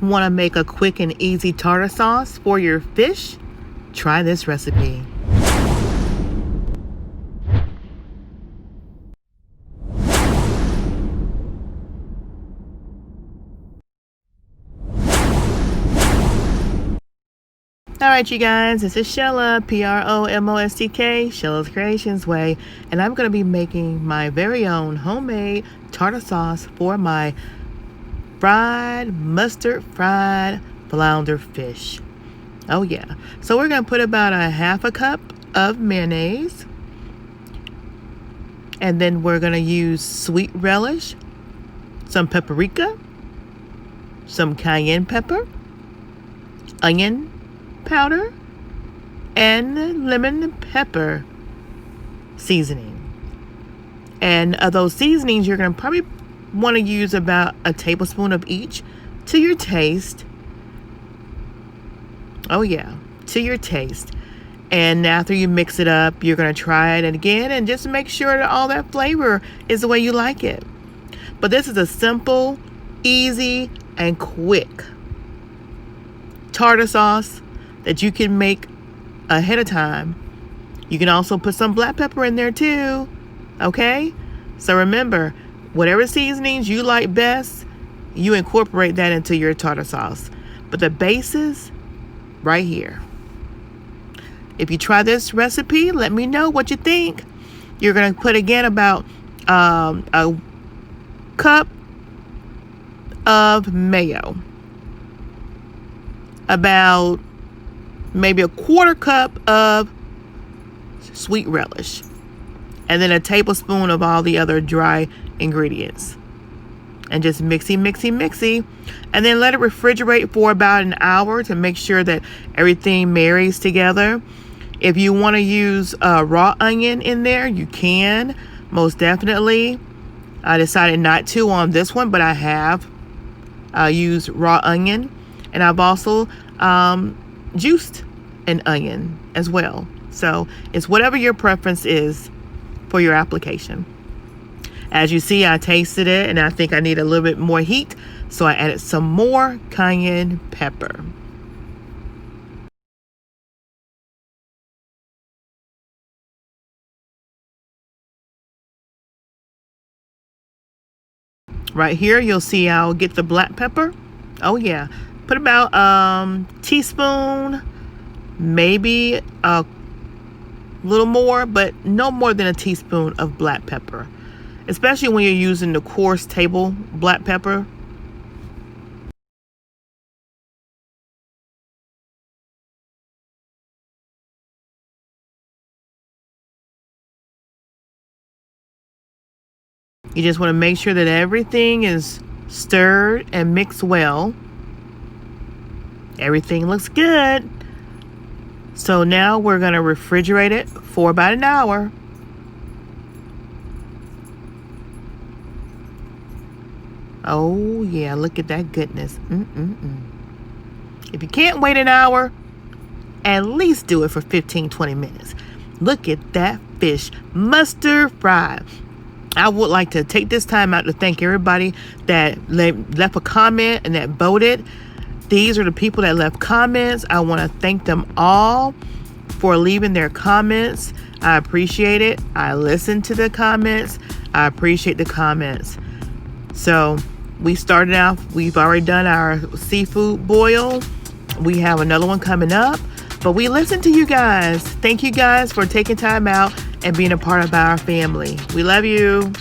Want to make a quick and easy tartar sauce for your fish? Try this recipe. Alright you guys, this is Shella, PromoSTK, Shella's Creations Way, and I'm going to be making my very own homemade tartar sauce for my mustard fried flounder fish. Oh yeah. So we're going to put about a half a cup of mayonnaise, and then we're going to use sweet relish, some paprika, some cayenne pepper, onion powder, and lemon pepper seasoning. And of those seasonings, you're going to probably want to use about a tablespoon of each to your taste. Oh yeah, to your taste. And after you mix it up, you're going to try it again and just make sure that all that flavor is the way you like it. But this is a simple, easy, and quick tartar sauce that you can make ahead of time. You can also put some black pepper in there too, okay? So remember, whatever seasonings you like best, you incorporate that into your tartar sauce. But the base is right here. If you try this recipe, let me know what you think. You're gonna put again about a cup of mayo, about maybe a quarter cup of sweet relish, and then a tablespoon of all the other dry ingredients, and just mixy, and then let it refrigerate for about an hour to make sure that everything marries together. If you want to use raw onion in there, you can, most definitely. I decided not to on this one, but I have used raw onion, and I've also juiced an onion as well. So it's whatever your preference is for your application. As you see, I tasted it and I think I need a little bit more heat, so I added some more cayenne pepper. Right here you'll see I'll get the black pepper. Oh yeah, put about teaspoon, maybe a little more, but no more than a teaspoon of black pepper, especially when you're using the coarse table black pepper. You just want to make sure that everything is stirred and mixed well. Everything looks good. So now we're going to refrigerate it for about an hour. Oh yeah, look at that goodness. If you can't wait an hour, at least do it for 15-20 minutes. Look at that fish, mustard fried. I would like to take this time out to thank everybody that left a comment and that voted. These are the people that left comments. I want to thank them all for leaving their comments. I appreciate it. I listen to the comments. I appreciate the comments. So we started off, we've already done our seafood boil. We have another one coming up, but we listen to you guys. Thank you guys for taking time out and being a part of our family. We love you.